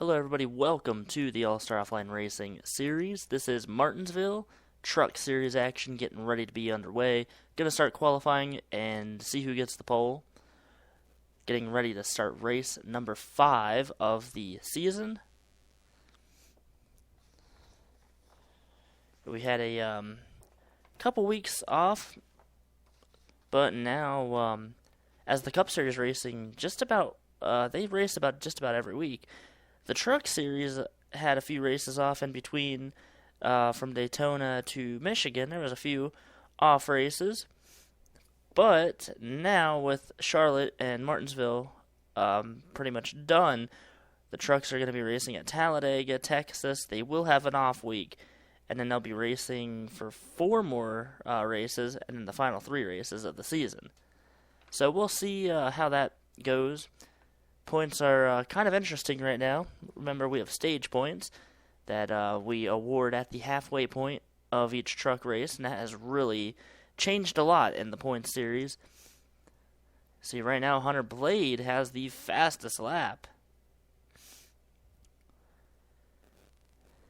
Hello, everybody. Welcome to the All-Star Offline Racing Series. This is Martinsville Truck Series action getting ready to be underway. Gonna start qualifying and see who gets the pole. Getting ready to start race number 5 of the season. We had a couple weeks off, but now as the Cup Series racing they race about just about every week. The Truck Series had a few races off in between from Daytona to Michigan. There was a few off races. But now with Charlotte and Martinsville pretty much done, the trucks are going to be racing at Talladega, Texas. They will have an off week. And then they'll be racing for 4 more races and then the final 3 races of the season. So we'll see how that goes. Points are kind of interesting right now. Remember, we have stage points that we award at the halfway point of each truck race, and that has really changed a lot in the points series. See, right now, Hunter Blade has the fastest lap.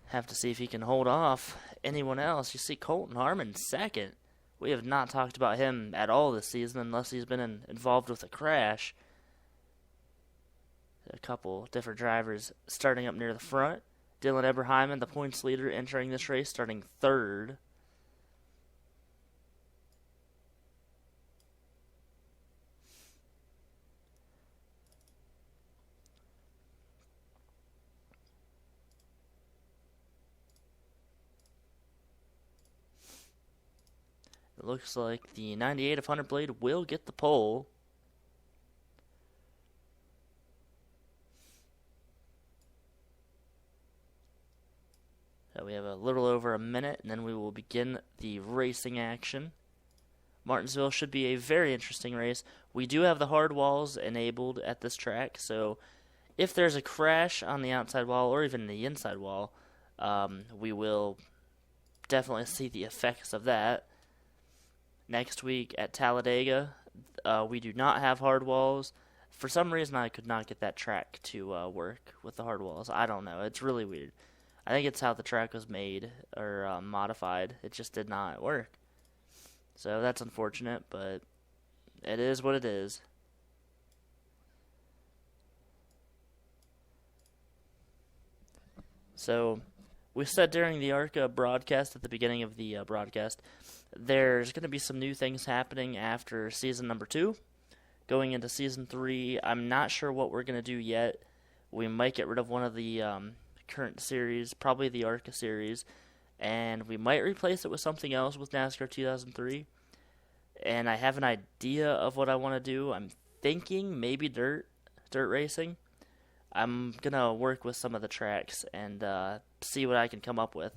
Have to see if he can hold off anyone else. You see Colton Harmon second. We have not talked about him at all this season unless he's been involved with a crash. A couple different drivers starting up near the front. Dylan Eberheimen, the points leader, entering this race, starting 3rd. It looks like the 98 of Hunter Blade will get the pole. We have a little over a minute, and then we will begin the racing action. Martinsville should be a very interesting race. We do have the hard walls enabled at this track, so if there's a crash on the outside wall or even the inside wall, we will definitely see the effects of that. Next week at Talladega, we do not have hard walls. For some reason, I could not get that track to work with the hard walls. I don't know. It's really weird. I think it's how the track was made or modified. It just did not work. So that's unfortunate, but it is what it is. So we said during the ARCA broadcast at the beginning of the broadcast, there's going to be some new things happening after season number 2. Going into season 3, I'm not sure what we're going to do yet. We might get rid of one of the current series, probably the ARCA series, and we might replace it with something else with NASCAR 2003. And I have an idea of what I want to do. I'm thinking maybe dirt racing. I'm gonna work with some of the tracks and see what I can come up with.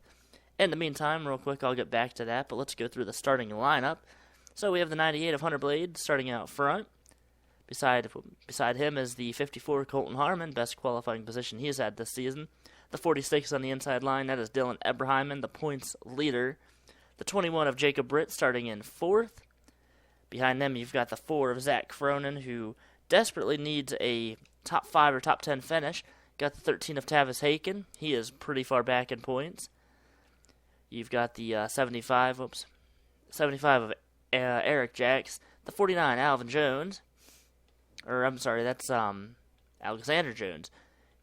In the meantime, real quick, I'll get back to that, but let's go through the starting lineup. So we have the 98 of Hunter Blade starting out front. Beside him is the 54 Colton Harmon, best qualifying position he's had this season. The 46 on the inside line, that is Dylan Eberheimen, the points leader. The 21 of Jacob Britt starting in 4th. Behind them, you've got the 4 of Zach Cronin, who desperately needs a top 5 or top 10 finish. Got the 13 of Tavis Haken. He is pretty far back in points. You've got the 75 of Eric Jacks. The 49, Alvin Jones. That's Alexander Jones.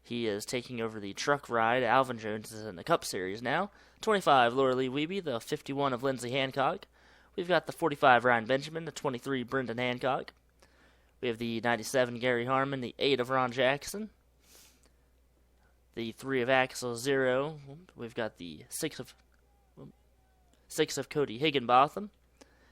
He is taking over the truck ride. Alvin Jones is in the Cup Series now. 25, Laura Lee Wiebe. The 51 of Lindsey Hancock. We've got the 45, Ryan Benjamin. The 23, Brendan Hancock. We have the 97, Gary Harmon. The 8 of Ron Jackson. The 3 of Axel Zero. We've got the 6 of Cody Higginbotham.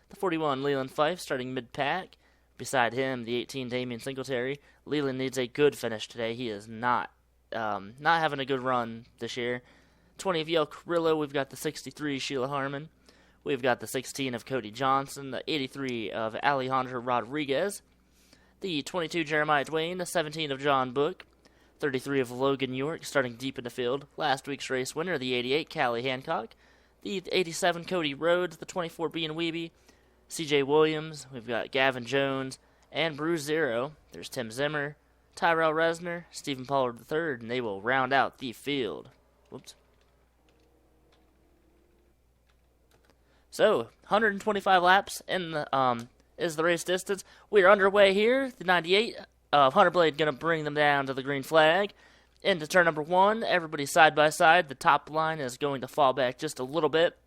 The 41, Leland Fife, starting mid-pack. Beside him, the 18, Damian Singletary. Leland needs a good finish today. He is not having a good run this year. 20 of Yale Carrillo. We've got the 63, Sheila Harmon. We've got the 16 of Cody Johnson. The 83 of Alejandro Rodriguez. The 22, Jeremiah Dwayne. The 17 of John Book. 33 of Logan York, starting deep in the field. Last week's race winner, the 88, Callie Hancock. The 87, Cody Rhodes. The 24, Bean Wiebe. C.J. Williams. We've got Gavin Jones. And Bruce Zero. There's Tim Zimmer. Tyrell Resner, Stephen Pollard III, and they will round out the field. Whoops. So, 125 laps in the is the race distance. We are underway here. The 98 of Hunter Blade going to bring them down to the green flag. Into turn number 1, everybody side by side. The top line is going to fall back just a little bit.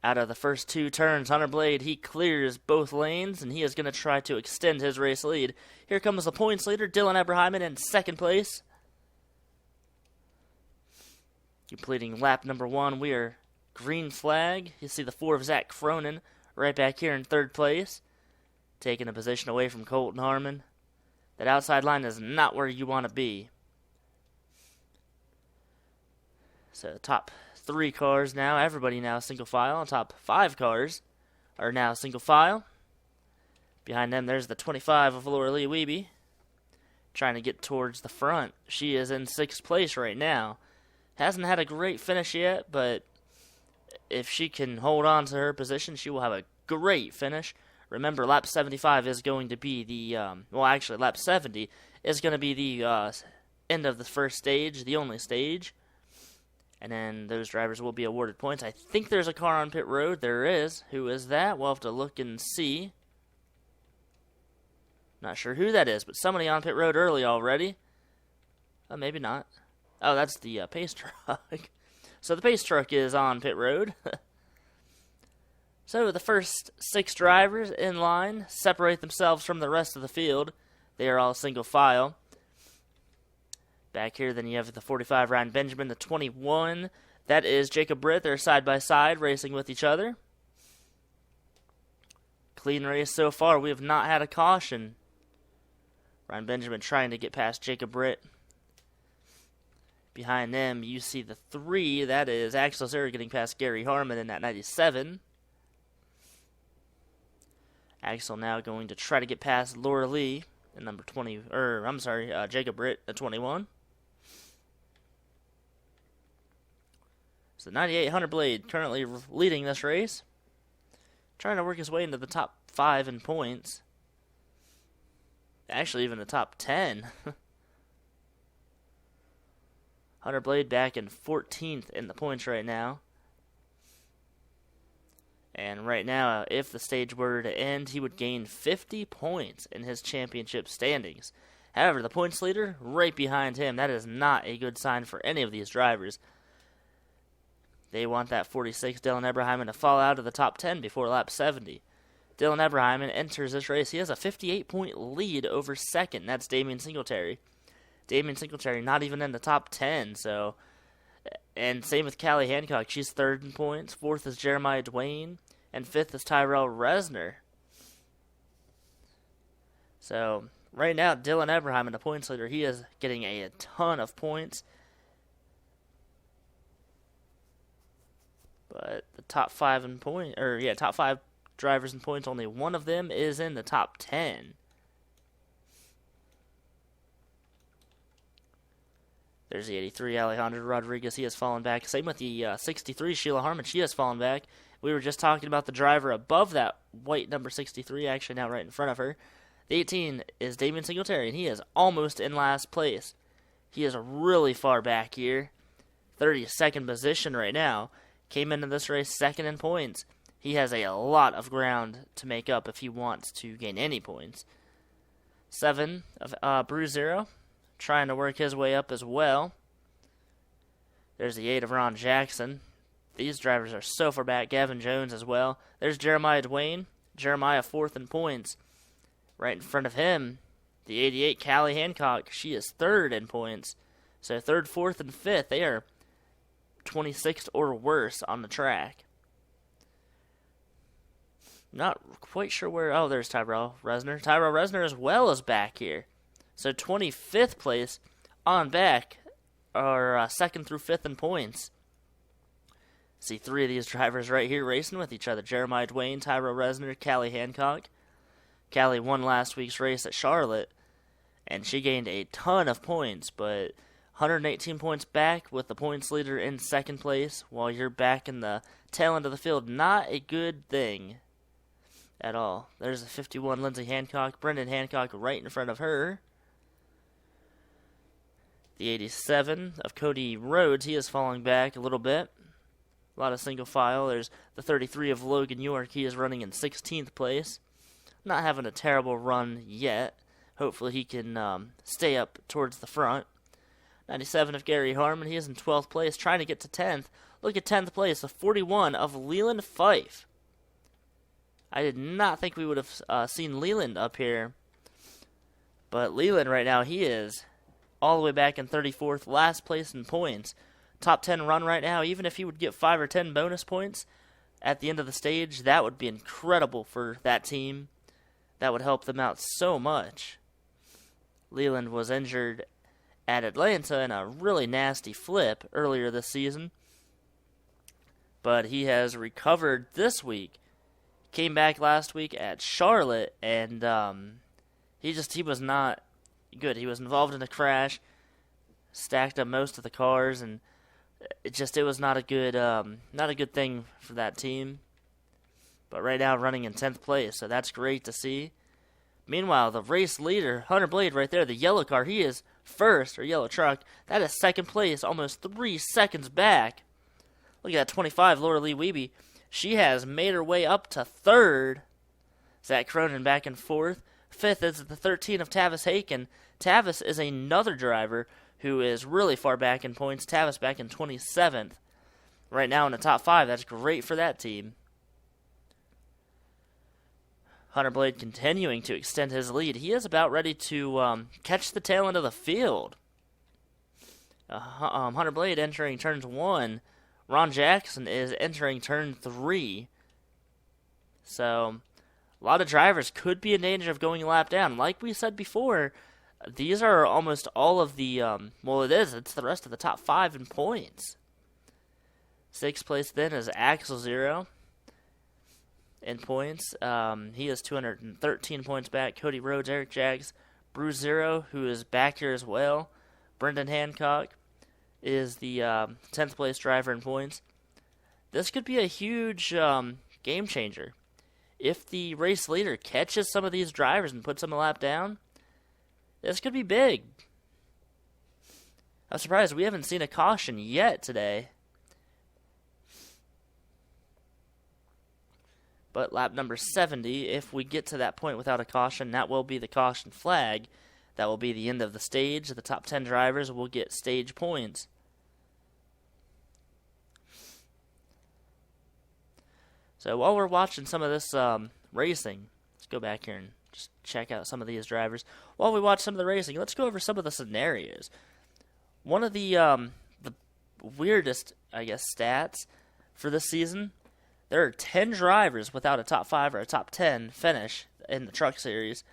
Out of the first 2 turns, Hunter Blade, he clears both lanes, and he is going to try to extend his race lead. Here comes the points leader, Dylan Eberheimen, in second place. Completing lap number 1, we are green flag. You see the 4 of Zach Cronin right back here in third place, taking a position away from Colton Harmon. That outside line is not where you want to be. So top 3 cars now, everybody now single file. Top 5 cars are now single file. Behind them, there's the 25 of Laura Lee Wiebe, trying to get towards the front. She is in 6th place right now. Hasn't had a great finish yet, but if she can hold on to her position, she will have a great finish. Remember, lap 75 is going to be the, lap 70 is going to be the end of the first stage, the only stage. And then those drivers will be awarded points. I think there's a car on pit road. There is. Who is that? We'll have to look and see. Not sure who that is, but somebody on pit road early already. Maybe not. Oh, that's the pace truck. So the pace truck is on pit road. So the first 6 drivers in line separate themselves from the rest of the field. They are all single file. Back here, then you have the 45, Ryan Benjamin, the 21. That is Jacob Britt. They're side by side, racing with each other. Clean race so far. We have not had a caution. Ryan Benjamin trying to get past Jacob Britt. Behind them, you see the 3. That is Axel Zera getting past Gary Harmon in that 97. Axel now going to try to get past Laura Lee in number 20, Jacob Britt at 21. So 98 Hunter Blade currently leading this race. Trying to work his way into the top 5 in points. Actually, even the top 10. Hunter Blade back in 14th in the points right now. And right now, if the stage were to end, he would gain 50 points in his championship standings. However, the points leader, right behind him, that is not a good sign for any of these drivers. They want that 46 Dylan Eberheimen to fall out of the top 10 before lap 70. Dylan Eberheimen enters this race. He has a 58-point lead over second. That's Damian Singletary. Damian Singletary not even in the top 10, so... And same with Callie Hancock. She's 3rd in points. 4th is Jeremiah Dwayne. And 5th is Tyrell Resner. So, right now, Dylan Eberheimen, the points leader, he is getting a ton of points. But the top 5 top 5 drivers in points, only one of them is in the top 10. There's the 83, Alejandro Rodriguez. He has fallen back. Same with the 63, Sheila Harmon. She has fallen back. We were just talking about the driver above that white number 63, actually now right in front of her. The 18 is Damian Singletary, and he is almost in last place. He is really far back here. 32nd position right now. Came into this race 2nd in points. He has a lot of ground to make up if he wants to gain any points. 7 of Bruce Zero, trying to work his way up as well. There's the 8 of Ron Jackson. These drivers are so far back. Gavin Jones as well. There's Jeremiah Dwayne. Jeremiah 4th in points. Right in front of him, the 88 Callie Hancock. She is 3rd in points. So 3rd, 4th, and 5th, they are 26th or worse on the track. Not quite sure where... Oh, there's Tyrell Resner. Tyrell Resner as well is back here. So 25th place on back are 2nd through 5th in points. See 3 of these drivers right here racing with each other. Jeremiah Dwayne, Tyrell Resner, Callie Hancock. Callie won last week's race at Charlotte, and she gained a ton of points, but 118 points back with the points leader in 2nd place while you're back in the tail end of the field. Not a good thing. at all. There's a 51 Lindsay Hancock. Brendan Hancock right in front of her. The 87 of Cody Rhodes, he is falling back a little bit. A lot of single file. There's the 33 of Logan York. He is running in 16th place. Not having a terrible run yet. Hopefully he can stay up towards the front. 97 of Gary Harmon. He is in 12th place, trying to get to 10th. Look at 10th place, the 41 of Leland Fife. I did not think we would have seen Leland up here. But Leland right now, he is all the way back in 34th, last place in points. Top 10 run right now. Even if he would get 5 or 10 bonus points at the end of the stage, that would be incredible for that team. That would help them out so much. Leland was injured at Atlanta in a really nasty flip earlier this season. But he has recovered this week. Came back last week at Charlotte, and he was not good. He was involved in a crash, stacked up most of the cars, and it was not a good thing for that team. But right now running in 10th place, so that's great to see. Meanwhile, the race leader, Hunter Blade right there, the yellow car, he is first, or yellow truck. That is second place, almost 3 seconds back. Look at that 25, Laura Lee Wiebe. She has made her way up to third. Zach Cronin back in fourth. Fifth is the 13 of Tavis Haken. Tavis is another driver who is really far back in points. Tavis back in 27th. Right now in the top 5. That's great for that team. Hunter Blade continuing to extend his lead. He is about ready to catch the tail end of the field. Hunter Blade entering turns 1. Ron Jackson is entering turn 3. So, a lot of drivers could be in danger of going a lap down. Like we said before, these are almost all of the, it's the rest of the top 5 in points. 6th place then is Axel Zero in points. He is 213 points back. Cody Rhodes, Eric Jaggs, Bruce Zero, who is back here as well. Brendan Hancock is the 10th place driver in points. This could be a huge game changer. If the race leader catches some of these drivers and puts them a lap down, this could be big. I'm surprised we haven't seen a caution yet today. But lap number 70, if we get to that point without a caution, that will be the caution flag. That will be the end of the stage. The top 10 drivers will get stage points. So while we're watching some of this racing, let's go back here and just check out some of these drivers. While we watch some of the racing, let's go over some of the scenarios. One of the weirdest, I guess, stats for this season, there are 10 drivers without a top 5 or a top 10 finish in the Truck Series.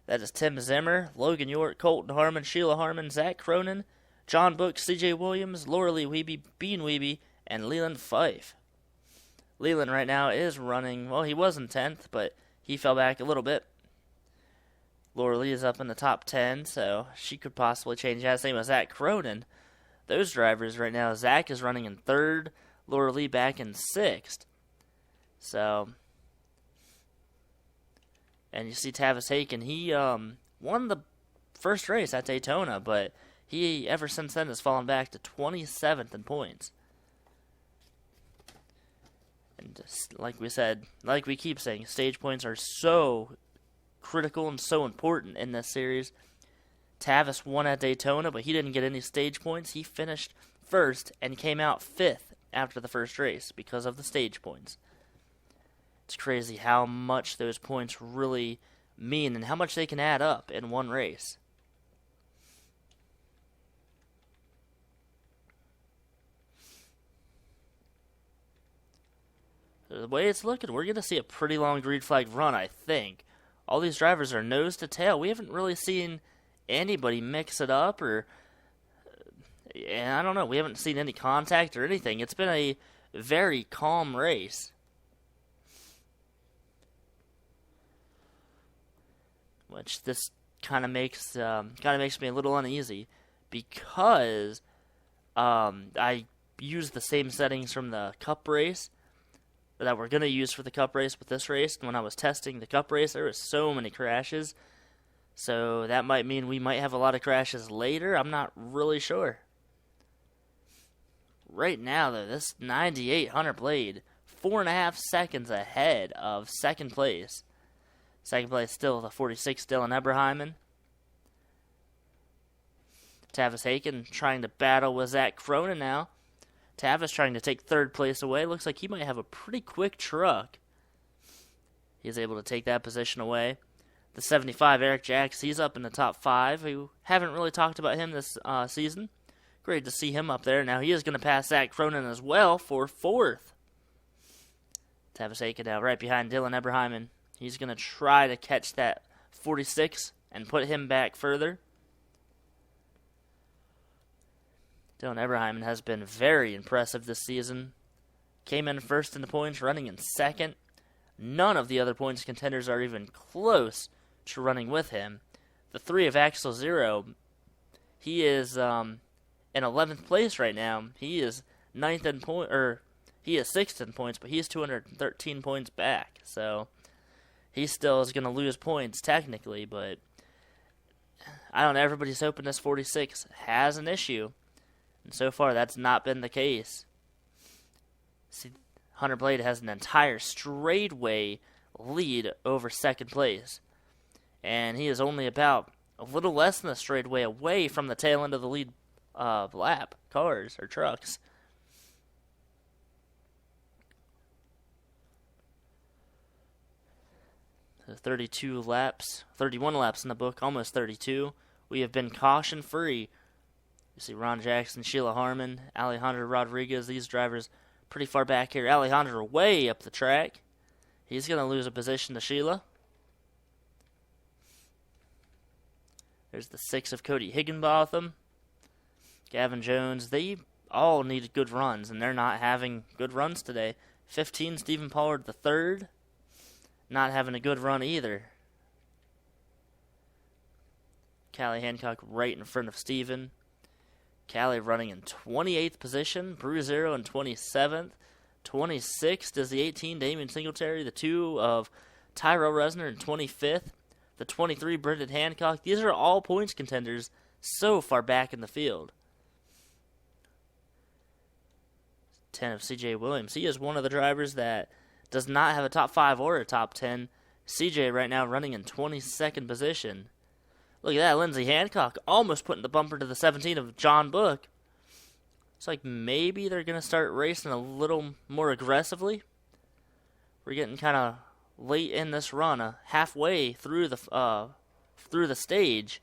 That is Tim Zimmer, Logan York, Colton Harmon, Sheila Harmon, Zach Cronin, John Book, C.J. Williams, Laura Lee Wiebe, Bean Wiebe, and Leland Fife. Leland right now is running, he was in 10th, but he fell back a little bit. Laura Lee is up in the top 10, so she could possibly change that. Same as Zach Cronin. Those drivers right now, Zach is running in 3rd, Laura Lee back in 6th. So, and you see Tavis Haken, he won the first race at Daytona, but he, ever since then, has fallen back to 27th in points. And just like we said, like we keep saying, stage points are so critical and so important in this series. Tavis won at Daytona, but he didn't get any stage points. He finished first and came out 5th after the first race because of the stage points. It's crazy how much those points really mean and how much they can add up in one race. The way it's looking, we're going to see a pretty long green flag run, I think. All these drivers are nose to tail. We haven't really seen anybody mix it up or, I don't know, we haven't seen any contact or anything. It's been a very calm race. Which this kind of makes me a little uneasy because I used the same settings from the Cup race. that we're going to use for the Cup race with this race. And when I was testing the Cup race, there was so many crashes. So that might mean we might have a lot of crashes later. I'm not really sure. Right now, though, this 98 Hunter Blade, 4.5 seconds ahead of second place. Second place still the 46 Dylan Eberheimen. Tavis Haken trying to battle with Zach Cronin now. Tavis trying to take third place away. Looks like he might have a pretty quick truck. He's able to take that position away. The 75 Eric Jacks, he's up in the top 5. We haven't really talked about him this season. Great to see him up there. Now he is going to pass Zach Cronin as well for 4th. Tavis Haken now right behind Dylan Eberheimen. He's going to try to catch that 46 and put him back further. Dylan Eberheimen has been very impressive this season. Came in first in the points, running in second. None of the other points contenders are even close to running with him. The 3 of Axel Zero, he is in 11th place right now. He is he is 6th in points, but he's 213 points back. So he still is going to lose points technically, but I don't know. Everybody's hoping this 46 has an issue. And so far, that's not been the case. See, Hunter Blade has an entire straightaway lead over second place. And he is only about a little less than a straightaway away from the tail end of the lead lap, cars or trucks. So 31 laps in the book, almost 32. We have been caution-free. You see Ron Jackson, Sheila Harmon, Alejandro Rodriguez, these drivers pretty far back here. Alejandro way up the track. He's going to lose a position to Sheila. There's the 6 of Cody Higginbotham. Gavin Jones, they all need good runs, and they're not having good runs today. 15, Stephen Pollard the 3rd. Not having a good run either. Callie Hancock right in front of Stephen. Callie running in 28th position. Bruzero in 27th. 26th is the 18, Damian Singletary. The 2 of Tyrell Resner in 25th. The 23, Brendan Hancock. These are all points contenders so far back in the field. 10 of CJ Williams. He is one of the drivers that does not have a top 5 or a top 10. CJ right now running in 22nd position. Look at that, Lindsey Hancock almost putting the bumper to the 17 of John Book. It's like maybe they're going to start racing a little more aggressively. We're getting kind of late in this run, halfway through the stage.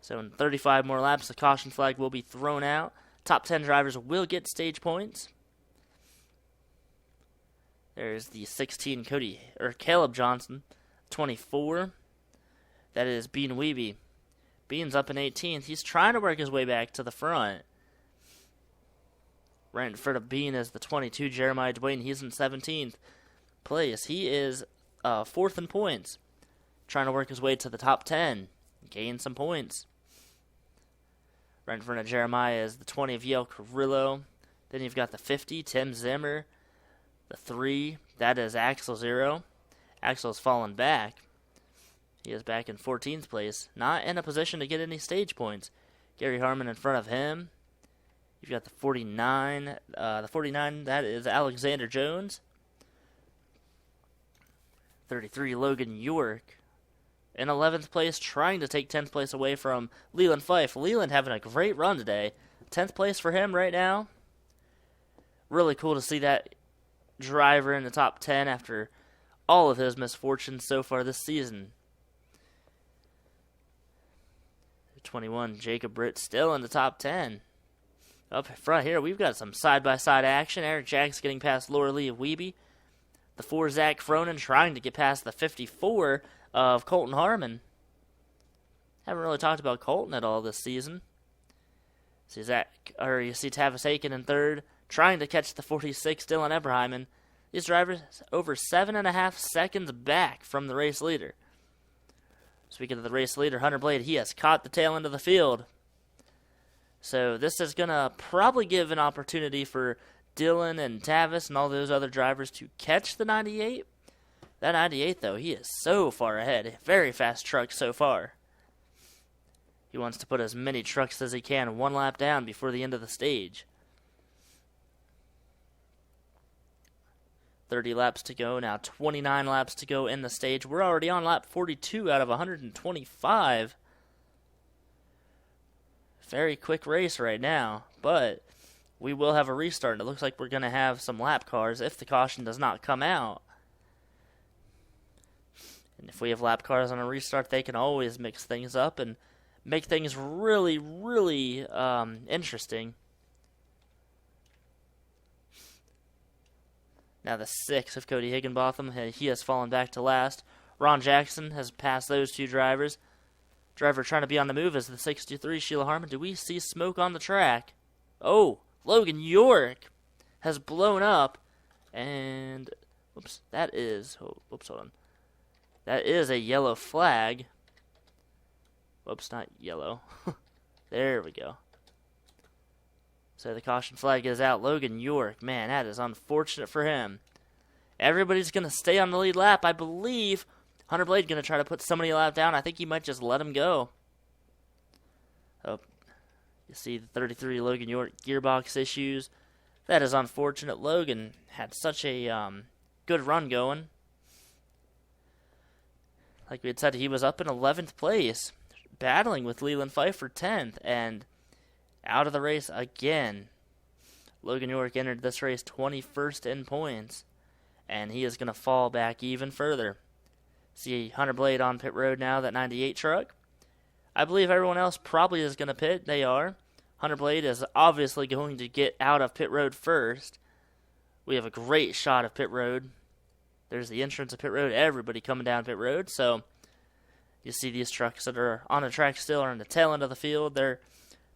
So in 35 more laps, the caution flag will be thrown out. Top 10 drivers will get stage points. There's the 16 Caleb Johnson, 24. That is Bean Weeby. Bean's up in 18th. He's trying to work his way back to the front. Right in front of Bean is the 22, Jeremiah Dwayne. He's in 17th place. He is 4th in points. Trying to work his way to the top 10. Gain some points. Right in front of Jeremiah is the 20 of Yale Carrillo. Then you've got the 50, Tim Zimmer. The 3, that is Axel Zero. Axel's fallen back. He is back in 14th place. Not in a position to get any stage points. Gary Harmon in front of him. You've got the 49. The 49, that is Alexander Jones. 33, Logan York. In 11th place, trying to take 10th place away from Leland Fife. Leland having a great run today. 10th place for him right now. Really cool to see that driver in the top 10 after all of his misfortunes so far this season. 21, Jacob Britt still in the top 10. Up front here, we've got some side-by-side action. Eric Jacks getting past Laura Lee of Weeby. The 4, Zach Cronin trying to get past the 54 of Colton Harmon. Haven't really talked about Colton at all this season. You see Tavis Aiken in 3rd, trying to catch the 46, Dylan Eberheimen. These drivers over 7.5 seconds back from the race leader. Speaking of the race leader, Hunter Blade, he has caught the tail end of the field. So this is going to probably give an opportunity for Dylan and Tavis and all those other drivers to catch the 98. That 98, though, he is so far ahead. Very fast truck so far. He wants to put as many trucks as he can one lap down before the end of the stage. 30 laps to go. Now 29 laps to go in the stage. We're already on lap 42 out of 125. Very quick race right now, but we will have a restart. And it looks like we're going to have some lap cars if the caution does not come out. And if we have lap cars on a restart, they can always mix things up and make things really, really interesting. Now the 6 of Cody Higginbotham, he has fallen back to last. Ron Jackson has passed those two drivers. Driver trying to be on the move is the 63, Sheila Harmon. Do we see smoke on the track? Oh, Logan York has blown up. And, whoops, that is, hold on. That is a yellow flag. Whoops, not yellow. There we go. So the caution flag is out. Logan York, man, that is unfortunate for him. Everybody's going to stay on the lead lap. I believe Hunter Blade going to try to put somebody a lap down. I think he might just let him go. Oh, you see the 33 Logan York gearbox issues. That is unfortunate. Logan had such a good run going. Like we had said, he was up in 11th place, battling with Leland Fife for 10th, and out of the race again. Logan York entered this race 21st in points, and he is going to fall back even further. See Hunter Blade on pit road now, that 98 truck. I believe everyone else probably is going to pit. They are. Hunter Blade is obviously going to get out of pit road first. We have a great shot of pit road. There's the entrance of pit road. Everybody coming down pit road. So you see these trucks that are on the track still are in the tail end of the field. They're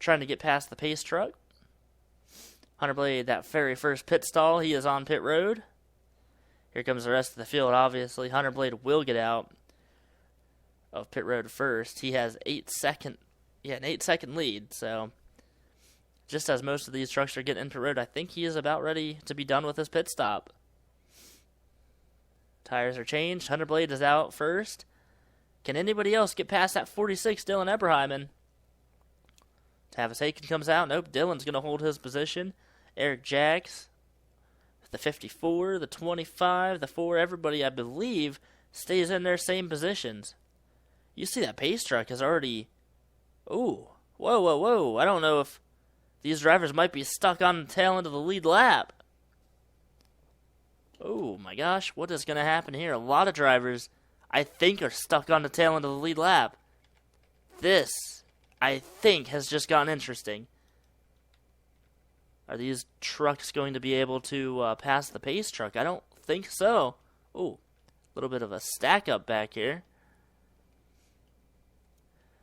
trying to get past the pace truck. Hunter Blade, that very first pit stall, he is on pit road. Here comes the rest of the field, obviously. Hunter Blade will get out of pit road first. He has an 8-second lead. So just as most of these trucks are getting in pit road, I think he is about ready to be done with his pit stop. Tires are changed. Hunter Blade is out first. Can anybody else get past that 46, Dylan Eberheimen? Tavis Aiken comes out. Nope, Dylan's going to hold his position. Eric Jacks, the 54, the 25, the 4, everybody, I believe, stays in their same positions. You see that pace truck is already... Ooh, whoa. I don't know if these drivers might be stuck on the tail end of the lead lap. Oh my gosh, what is going to happen here? A lot of drivers, I think, are stuck on the tail end of the lead lap. This, I think, has just gotten interesting. Are these trucks going to be able to pass the pace truck? I don't think so. Oh, a little bit of a stack up back here.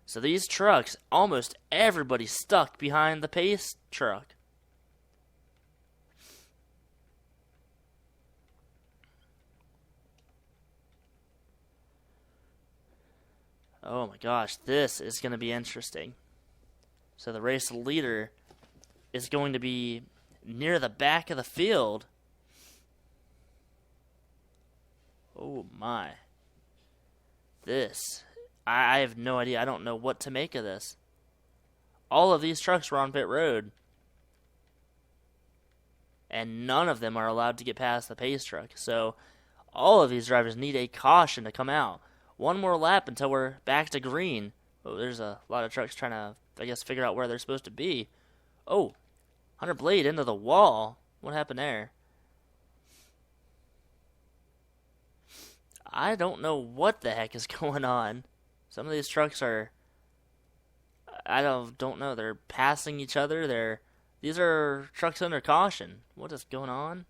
So these trucks, almost everybody stuck behind the pace truck. Oh my gosh, this is going to be interesting. So the race leader is going to be near the back of the field. Oh my. This, I have no idea. I don't know what to make of this. All of these trucks were on pit road, and none of them are allowed to get past the pace truck. So all of these drivers need a caution to come out. One more lap until we're back to green. Oh, there's a lot of trucks trying to, I guess, figure out where they're supposed to be. Oh, Hunter Blade into the wall. What happened there? I don't know what the heck is going on. Some of these trucks are, I don't know. They're passing each other. These are trucks under caution. What is going on?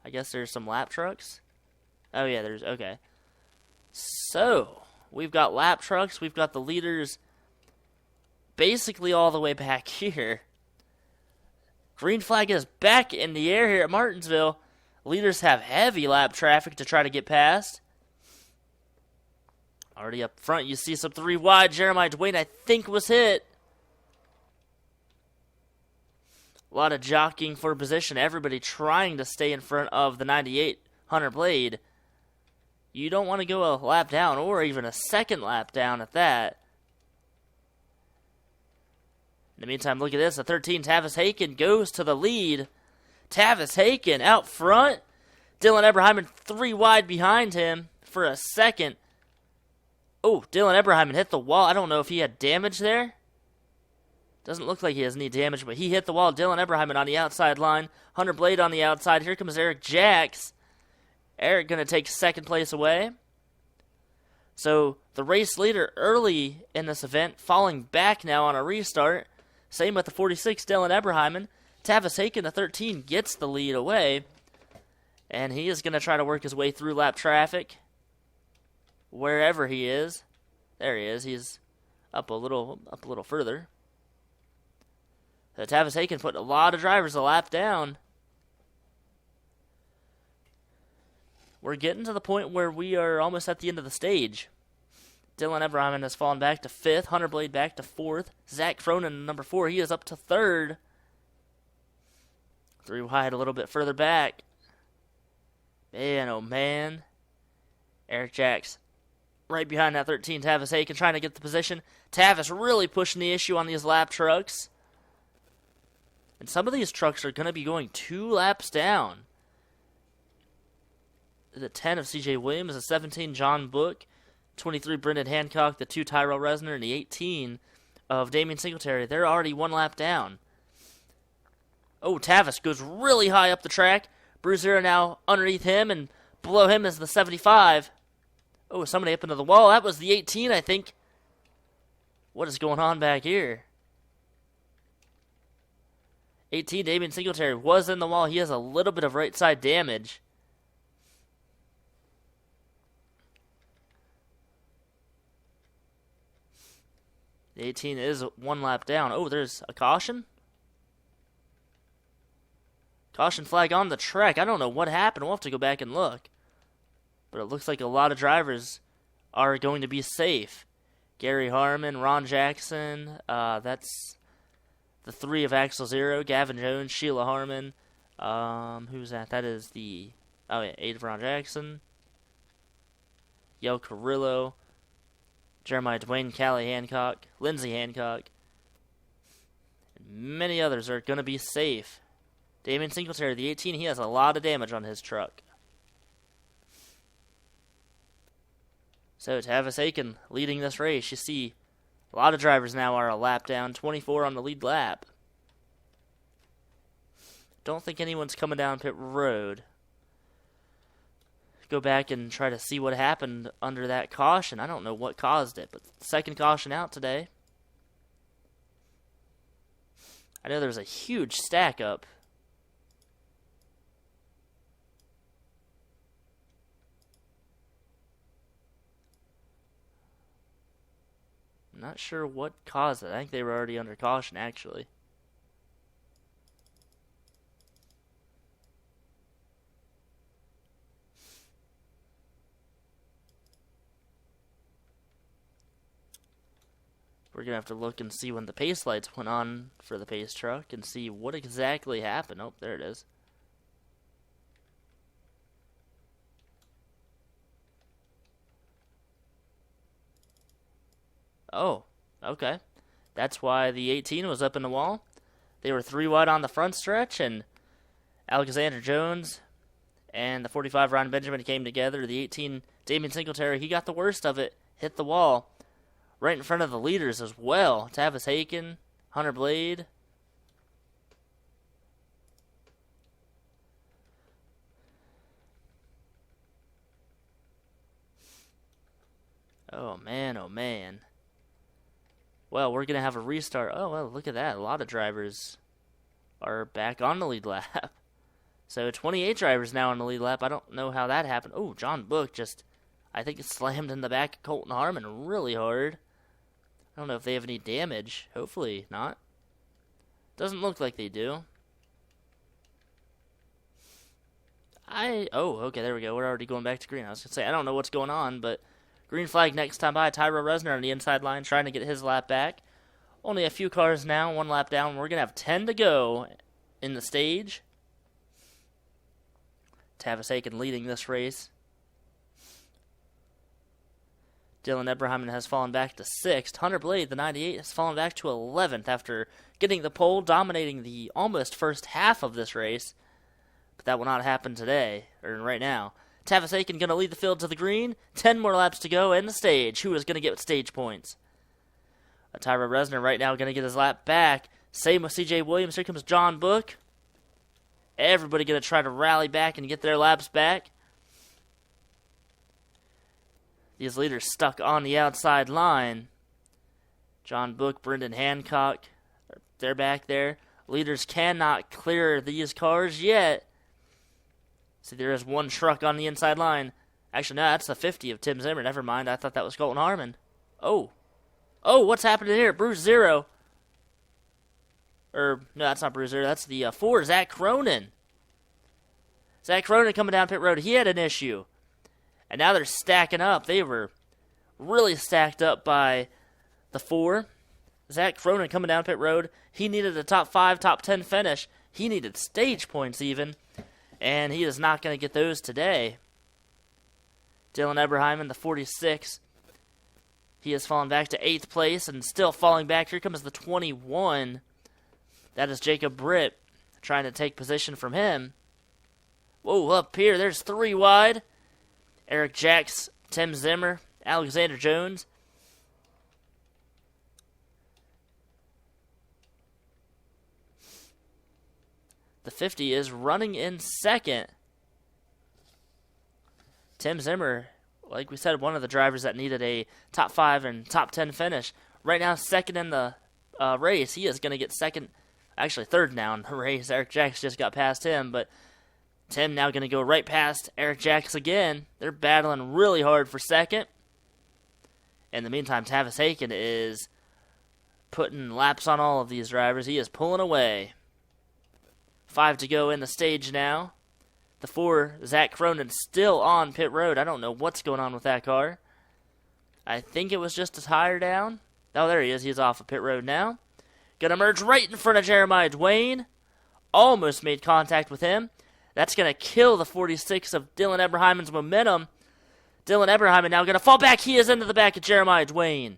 I guess there's some lap trucks. Oh yeah, okay. So, we've got lap trucks, we've got the leaders basically all the way back here. Green flag is back in the air here at Martinsville. Leaders have heavy lap traffic to try to get past. Already up front, you see some 3 wide. Jeremiah Dwayne, I think, was hit. A lot of jockeying for position. Everybody trying to stay in front of the 98 Hunter Blade. You don't want to go a lap down, or even a second lap down at that. In the meantime, look at this. The 13, Tavis Haken, goes to the lead. Tavis Haken out front. Dylan Eberheimen 3 wide behind him for a second. Oh, Dylan Eberheimen hit the wall. I don't know if he had damage there. Doesn't look like he has any damage, but he hit the wall. Dylan Eberheimen on the outside line. Hunter Blade on the outside. Here comes Eric Jacks. Eric going to take second place away. So the race leader early in this event, falling back now on a restart. Same with the 46, Dylan Eberheimen. Tavis Haken, the 13, gets the lead away. And he is going to try to work his way through lap traffic. Wherever he is. There he is. He's up a little further. So Tavis Haken put a lot of drivers a lap down. We're getting to the point where we are almost at the end of the stage. Dylan Eberheimen has fallen back to 5th. Hunter Blade back to 4th. Zach Cronin, number 4, he is up to 3rd. 3 wide, a little bit further back. Man, oh man. Eric Jacks right behind that 13, Tavis Haken, trying to get the position. Tavis really pushing the issue on these lap trucks. And some of these trucks are going to be going 2 laps down. The 10 of C.J. Williams, the 17, John Book, 23, Brendan Hancock, the 2, Tyrell Resner, and the 18 of Damian Singletary. They're already 1 lap down. Oh, Tavis goes really high up the track. Bruiser now underneath him, and below him is the 75. Oh, somebody up into the wall. That was the 18, I think. What is going on back here? 18, Damian Singletary was in the wall. He has a little bit of right side damage. The 18 is 1 lap down. Oh, there's a caution? Caution flag on the track. I don't know what happened. We'll have to go back and look. But it looks like a lot of drivers are going to be safe. Gary Harmon, Ron Jackson, that's the 3 of Axel Zero, Gavin Jones, Sheila Harmon. Who's that? That is the 8 of Ron Jackson. Yel Carrillo, Jeremiah Dwayne, Callie Hancock, Lindsey Hancock. And many others are going to be safe. Damian Singletary, the 18, he has a lot of damage on his truck. So Tavis Haken leading this race. You see a lot of drivers now are a lap down, 24 on the lead lap. Don't think anyone's coming down pit road. Go back and try to see what happened under that caution. I don't know what caused it, but second caution out today. I know there's a huge stack up. Not sure what caused it. I think they were already under caution, actually. We're going to have to look and see when the pace lights went on for the pace truck and see what exactly happened. Oh, there it is. Oh, okay. That's why the 18 was up in the wall. They were 3 wide on the front stretch, and Alexander Jones and the 45 Ron Benjamin came together. The 18 Damian Singletary, he got the worst of it, hit the wall right in front of the leaders as well. Tavis Haken, Hunter Blade. Oh, man, oh, man. Well, we're going to have a restart. Oh, well, look at that. A lot of drivers are back on the lead lap. So 28 drivers now on the lead lap. I don't know how that happened. Oh, John Book just, I think, slammed in the back of Colton Harmon really hard. I don't know if they have any damage. Hopefully not. Doesn't look like they do. Oh, okay, there we go. We're already going back to green. I was going to say, I don't know what's going on, but green flag next time by. Tyrell Resner on the inside line trying to get his lap back. Only a few cars now, 1 lap down. We're going to have 10 to go in the stage. Tavis Aiken leading this race. Dylan Eberheimen has fallen back to 6th. Hunter Blade, the 98, has fallen back to 11th after getting the pole, dominating the almost first half of this race. But that will not happen today, or right now. Tavis Aiken going to lead the field to the green. 10 more laps to go in the stage. Who is going to get stage points? Tyra Resner right now going to get his lap back. Same with CJ Williams. Here comes John Book. Everybody going to try to rally back and get their laps back. These leaders stuck on the outside line. John Book, Brendan Hancock, they're back there. Leaders cannot clear these cars yet. See, there is one truck on the inside line. Actually, no, that's the 50 of Tim Zimmer. Never mind, I thought that was Colton Harmon. Oh, what's happening here? Bruce Zero. No, that's not Bruce Zero. That's the 4, Zach Cronin. Zach Cronin coming down pit road. He had an issue. And now they're stacking up. They were really stacked up by the 4. Zach Cronin coming down pit road. He needed a top 5, top 10 finish. He needed stage points even. And he is not going to get those today. Dylan Eberheimen, the 46. He has fallen back to 8th place and still falling back. Here comes the 21. That is Jacob Britt trying to take position from him. Whoa, up here, there's 3 wide. Eric Jacks, Tim Zimmer, Alexander Jones. The 50 is running in second. Tim Zimmer, like we said, one of the drivers that needed a top 5 and top 10 finish. Right now, second in the race. He is going to get second, actually third now in the race. Eric Jacks just got past him, but Tim now going to go right past Eric Jacks again. They're battling really hard for second. In the meantime, Tavis Aiken is putting laps on all of these drivers. He is pulling away. 5 to go in the stage now. The 4, Zach Cronin, still on pit road. I don't know what's going on with that car. I think it was just a tire down. Oh, there he is. He's off of pit road now. Gonna merge right in front of Jeremiah Dwayne. Almost made contact with him. That's going to kill the 46 of Dylan Eberheimen's momentum. Dylan Eberheimen now going to fall back. He is into the back of Jeremiah Dwayne.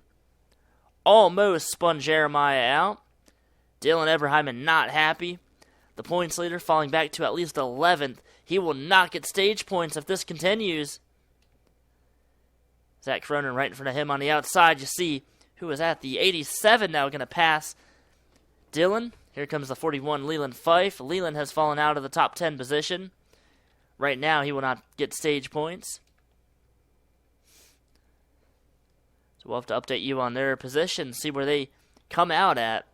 Almost spun Jeremiah out. Dylan Eberheimen not happy. The points leader falling back to at least 11th. He will not get stage points if this continues. Zach Cronin right in front of him on the outside. You see who is at the 87 now going to pass Dylan. Here comes the 41, Leland Fife. Leland has fallen out of the top 10 position. Right now, he will not get stage points. So we'll have to update you on their position, see where they come out at.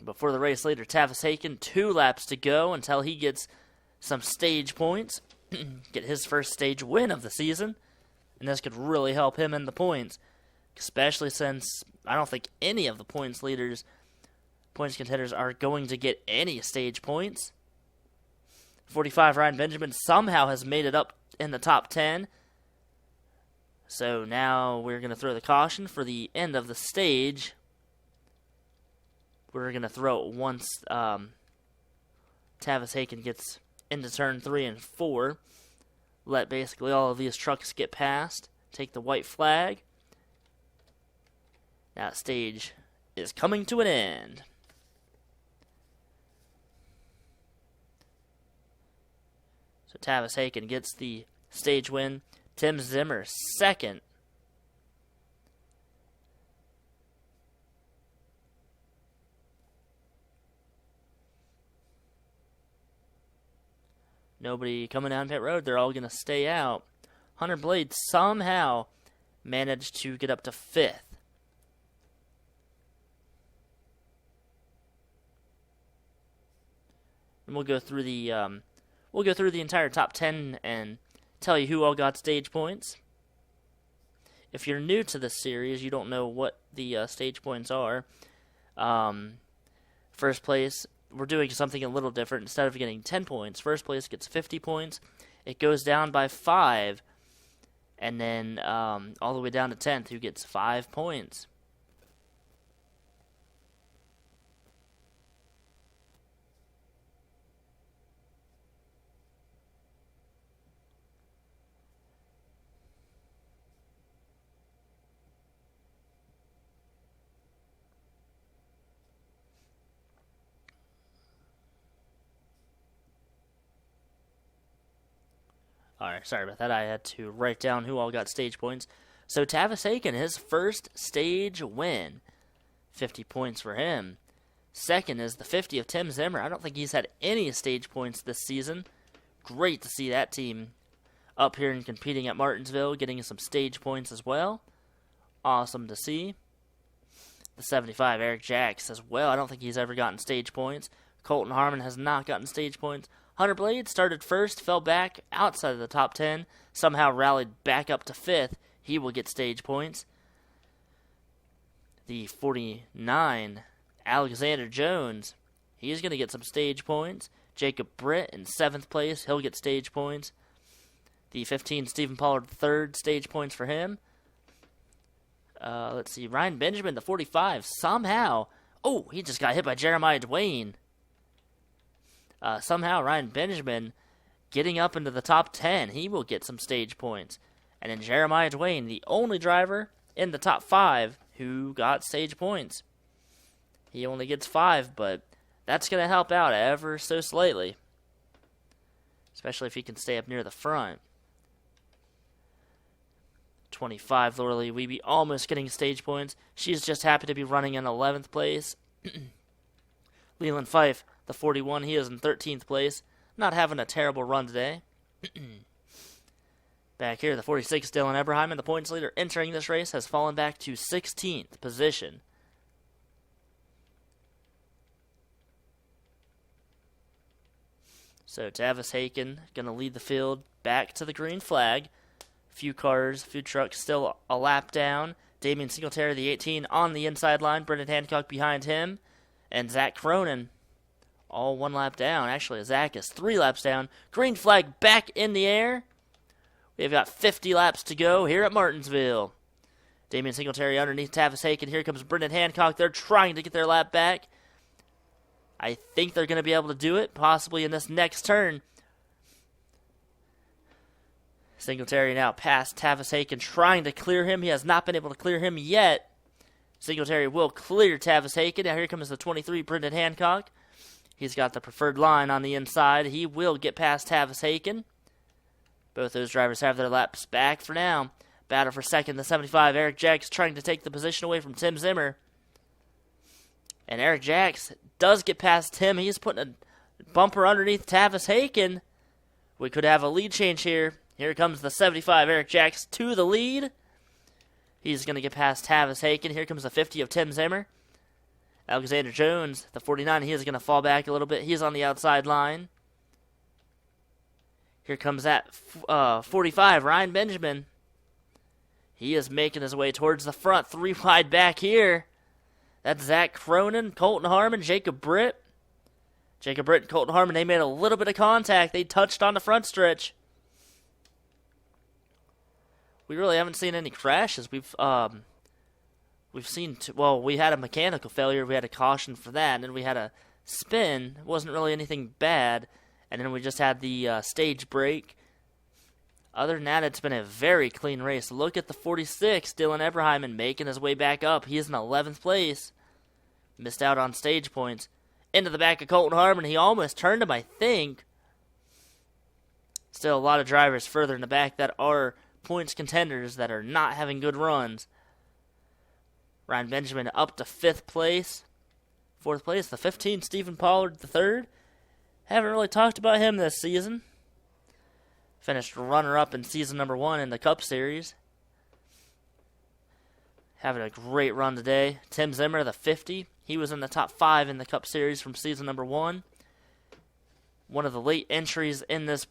Before the race leader, Tavis Aiken, 2 laps to go until he gets some stage points. Get his first stage win of the season. And this could really help him in the points. Especially since I don't think any of the points contenders are going to get any stage points. 45, Ryan Benjamin somehow has made it up in the top 10. So now we're going to throw the caution for the end of the stage. We're going to throw it once Tavis Aiken gets into turn 3 and 4. Let basically all of these trucks get past. Take the white flag. That stage is coming to an end. So Tavis Aiken gets the stage win. Tim Zimmer second. Nobody coming down pit road. They're all going to stay out. Hunter Blade somehow managed to get up to 5th. And we'll go through the entire top 10 and tell you who all got stage points. If you're new to this series, you don't know what the stage points are. First place, we're doing something a little different. Instead of getting 10 points, first place gets 50 points. It goes down by 5, and then all the way down to 10th, who gets 5 points. Alright, sorry about that. I had to write down who all got stage points. So Tavis Aiken, his first stage win. 50 points for him. Second is the 50 of Tim Zimmer. I don't think he's had any stage points this season. Great to see that team up here and competing at Martinsville, getting some stage points as well. Awesome to see. The 75, Eric Jacks as well. I don't think he's ever gotten stage points. Colton Harmon has not gotten stage points. Hunter Blade started first, fell back outside of the top 10, somehow rallied back up to 5th. He will get stage points. The 49, Alexander Jones, he's going to get some stage points. Jacob Britt in 7th place, he'll get stage points. The 15, Stephen Pollard, 3rd, stage points for him. Let's see, Ryan Benjamin, the 45, somehow, he just got hit by Jeremiah Dwayne. Somehow Ryan Benjamin getting up into the top 10, he will get some stage points. And then Jeremiah Dwayne, the only driver in the top 5 who got stage points. He only gets 5, but that's going to help out ever so slightly. Especially if he can stay up near the front. 25, Lorelei Weeby, almost getting stage points. She's just happy to be running in 11th place. Leland Fife, the 41, he is in 13th place. Not having a terrible run today. Back here, the 46, Dylan Eberheim, the points leader entering this race, has fallen back to 16th position. So Tavis Aiken going to lead the field back to the green flag. Few cars, few trucks still a lap down. Damian Singletary, the 18, on the inside line. Brendan Hancock behind him. And Zach Cronin, all 1 lap down. Actually, Zach is 3 laps down. Green flag back in the air. We've got 50 laps to go here at Martinsville. Damian Singletary underneath Tavis Aiken. Here comes Brendan Hancock. They're trying to get their lap back. I think they're going to be able to do it, possibly in this next turn. Singletary now past Tavis Aiken, trying to clear him. He has not been able to clear him yet. Singletary will clear Tavis Aiken. Now here comes the 23, Brendan Hancock. He's got the preferred line on the inside. He will get past Tavis Aiken. Both those drivers have their laps back for now. Battle for second, the 75. Eric Jacks trying to take the position away from Tim Zimmer. And Eric Jacks does get past Tim. He's putting a bumper underneath Tavis Aiken. We could have a lead change here. Here comes the 75, Eric Jacks, to the lead. He's going to get past Tavis Aiken. Here comes the 50 of Tim Zimmer. Alexander Jones, the 49, he is going to fall back a little bit. He's on the outside line. Here comes that 45, Ryan Benjamin. He is making his way towards the front. 3 wide back here. That's Zach Cronin, Colton Harmon, Jacob Britt. Jacob Britt and Colton Harmon, they made a little bit of contact. They touched on the front stretch. We really haven't seen any crashes. We've seen, we had a mechanical failure. We had a caution for that. And then we had a spin. It wasn't really anything bad. And then we just had the stage break. Other than that, it's been a very clean race. Look at the 46, Dylan Eberheim, making his way back up. He is in 11th place. Missed out on stage points. Into the back of Colton Harmon. He almost turned him, I think. Still a lot of drivers further in the back that are points contenders that are not having good runs. Ryan Benjamin up to 5th place. 4th place, the 15, Stephen Pollard, the 3rd. Haven't really talked about him this season. Finished runner-up in season number 1 in the Cup Series. Having a great run today. Tim Zimmer, the 50. He was in the top 5 in the Cup Series from season number 1. One of the late entries in this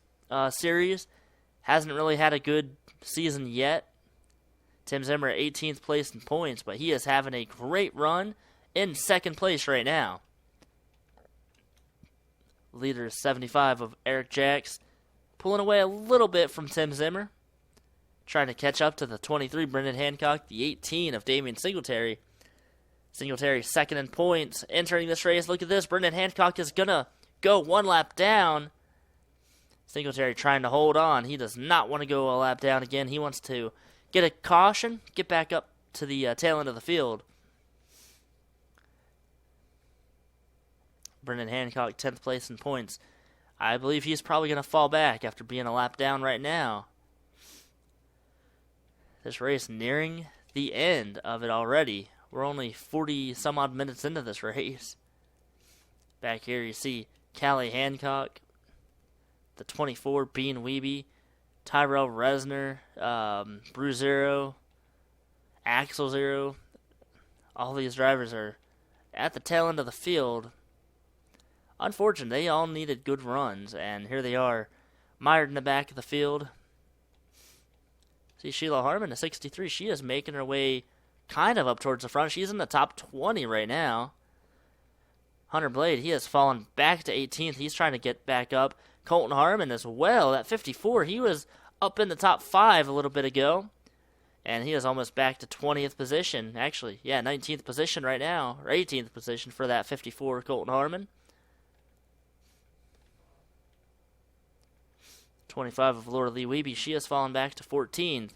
series. Hasn't really had a good season yet. Tim Zimmer 18th place in points, but he is having a great run in 2nd place right now. Leader is 75 of Eric Jacks. Pulling away a little bit from Tim Zimmer. Trying to catch up to the 23, Brendan Hancock. The 18 of Damian Singletary. Singletary 2nd in points. Entering this race, look at this. Brendan Hancock is going to go 1 lap down. Singletary trying to hold on. He does not want to go a lap down again. He wants to get a caution, get back up to the tail end of the field. Brendan Hancock, 10th place in points. I believe he's probably going to fall back after being a lap down right now. This race nearing the end of it already. We're only 40 some odd minutes into this race. Back here you see Callie Hancock, the 24, Bean Weeby, Tyrell Resner, Bruzero, Axel Zero. All these drivers are at the tail end of the field. Unfortunately, they all needed good runs, and here they are, mired in the back of the field. See, Sheila Harmon, the 63, she is making her way kind of up towards the front. She's in the top 20 right now. Hunter Blade, he has fallen back to 18th. He's trying to get back up. Colton Harmon as well at 54. He was up in the top 5 a little bit ago. And he is almost back to 20th position. Actually, yeah, 19th position right now. Or 18th position for that 54 Colton Harmon. 25 of Laura Lee Weeby. She has fallen back to 14th.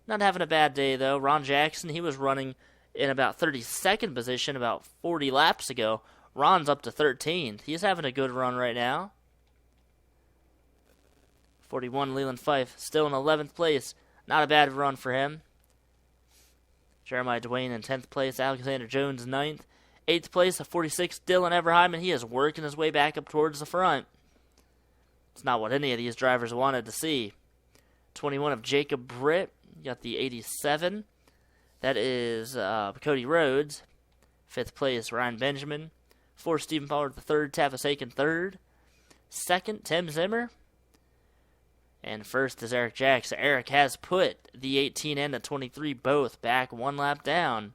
Not having a bad day, though. Ron Jackson, he was running in about 32nd position about 40 laps ago. Ron's up to 13th. He's having a good run right now. 41, Leland Fife, still in 11th place. Not a bad run for him. Jeremiah Dwayne in 10th place. Alexander Jones 9th. 8th place, a 46, Dylan Everheim, and he is working his way back up towards the front. It's not what any of these drivers wanted to see. 21 of Jacob Britt. You got the 87. That is Cody Rhodes. 5th place, Ryan Benjamin. 4th, Stephen Pollard. The 3rd, Tavis Aiken. 3rd. 2nd, Tim Zimmer. And 1st is Eric Jackson. Eric has put the 18 and the 23 both back 1 lap down.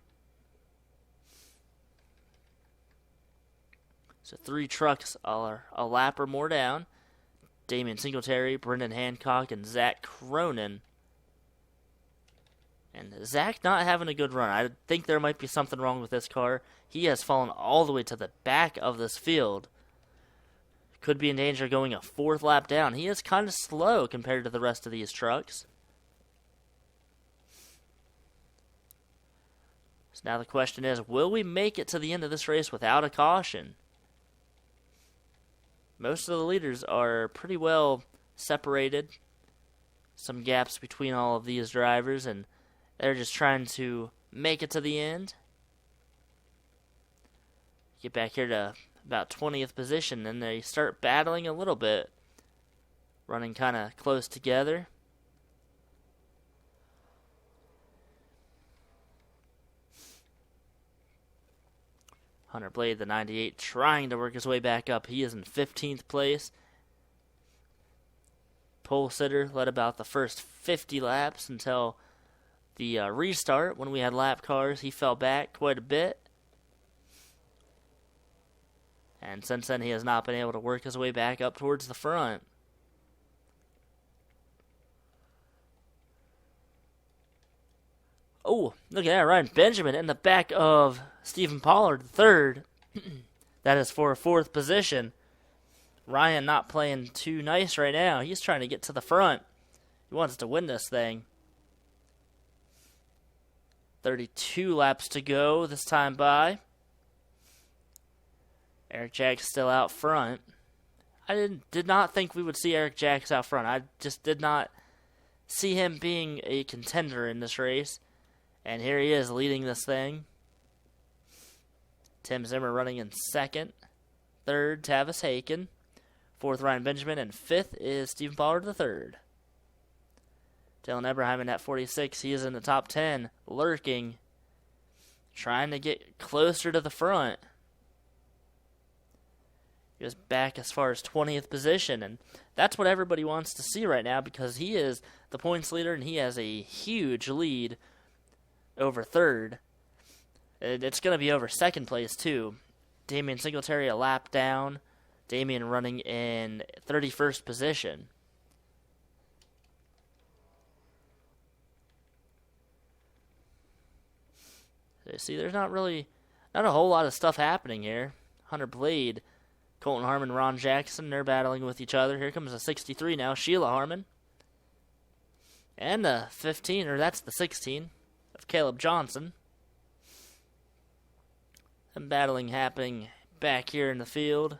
So 3 trucks are a lap or more down. Damian Singletary, Brendan Hancock, and Zach Cronin. And Zach not having a good run. I think there might be something wrong with this car. He has fallen all the way to the back of this field. Could be in danger of going a 4th lap down. He is kind of slow compared to the rest of these trucks. So now the question is, will we make it to the end of this race without a caution? Most of the leaders are pretty well separated. Some gaps between all of these drivers, and they're just trying to make it to the end. Get back here to about 20th position, and they start battling a little bit. Running kind of close together. Hunter Blade, the 98, trying to work his way back up. He is in 15th place. Pole sitter led about the first 50 laps until the restart when we had lap cars. He fell back quite a bit. And since then, he has not been able to work his way back up towards the front. Oh, look at that. Ryan Benjamin in the back of Stephen Pollard, the 3rd. That is for a 4th position. Ryan not playing too nice right now. He's trying to get to the front. He wants to win this thing. 32 laps to go this time by. Eric Jacks still out front. I did not think we would see Eric Jacks out front. I just did not see him being a contender in this race. And here he is leading this thing. Tim Zimmer running in 2nd. 3rd, Tavis Aiken. 4th, Ryan Benjamin. And 5th is Stephen Pollard the 3rd. Dylan Eberheim at 46. He is in the top 10, lurking, trying to get closer to the front. He was back as far as 20th position, and that's what everybody wants to see right now because he is the points leader, and he has a huge lead over 3rd. It's going to be over 2nd place, too. Damian Singletary a lap down. Damian running in 31st position. So you see, there's not a whole lot of stuff happening here. Hunter Blade, Colton Harmon, Ron Jackson, they're battling with each other. Here comes a 63 now, Sheila Harmon. And the 15, or that's the 16, of Caleb Johnson. Some battling happening back here in the field.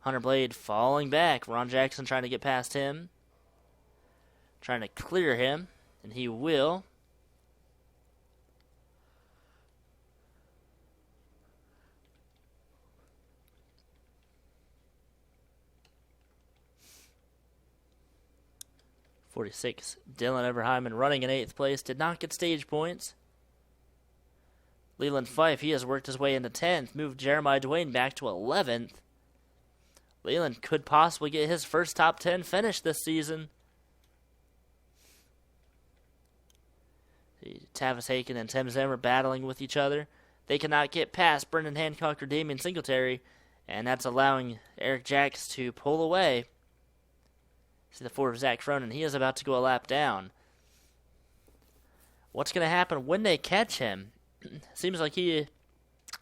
Hunter Blade falling back. Ron Jackson trying to get past him. Trying to clear him, and he will. .46. Dylan Everheimen running in 8th place. Did not get stage points. Leland Fife, he has worked his way into 10th. Moved Jeremiah Dwayne back to 11th. Leland could possibly get his first top 10 finish this season. Tavis Haken and Tim Zimmer battling with each other. They cannot get past Brendan Hancock or Damian Singletary, and that's allowing Eric Jacks to pull away. See the 4 of Zach Cronin. He is about to go a lap down. What's going to happen when they catch him? Seems like he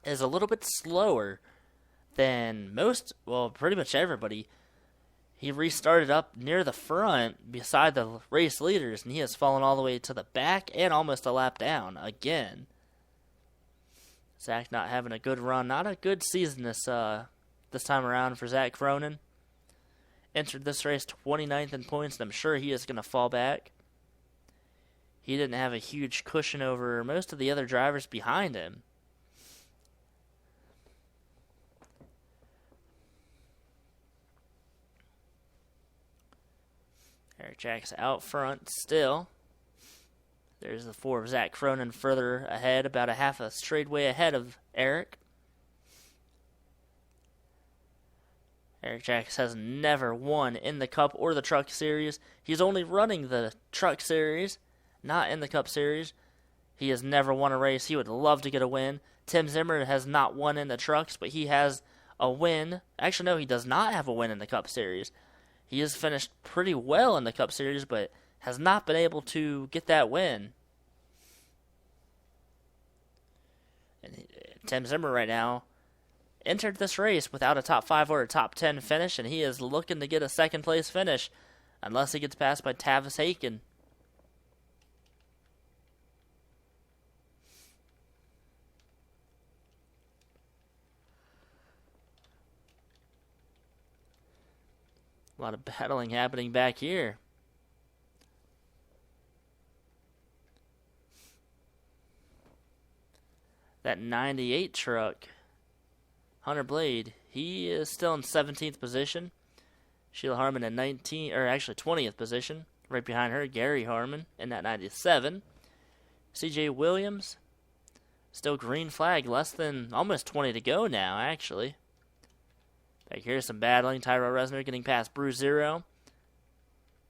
is a little bit slower than pretty much everybody. He restarted up near the front beside the race leaders, and he has fallen all the way to the back and almost a lap down again. Zach not having a good run. Not a good season this time around for Zach Cronin. Entered this race 29th in points, and I'm sure he is going to fall back. He didn't have a huge cushion over most of the other drivers behind him. Eric Jacks out front still. There's the 4 of Zach Cronin further ahead, about a half a straightaway ahead of Eric. Eric Jacks has never won in the Cup or the Truck Series. He's only running the Truck Series, not in the Cup Series. He has never won a race. He would love to get a win. Tim Zimmer has not won in the Trucks, but he has a win. Actually, no, he does not have a win in the Cup Series. He has finished pretty well in the Cup Series, but has not been able to get that win. And Tim Zimmer right now entered this race without a top 5 or a top 10 finish, and he is looking to get a second place finish unless he gets passed by Tavis Haken. A lot of battling happening back here. That 98 truck, Hunter Blade, he is still in 17th position. Sheila Harmon in 20th position. Right behind her, Gary Harmon in that 97. CJ Williams, still green flag, less than almost 20 to go now, actually. Back here's some battling. Tyro Resner getting past Bruce Zero.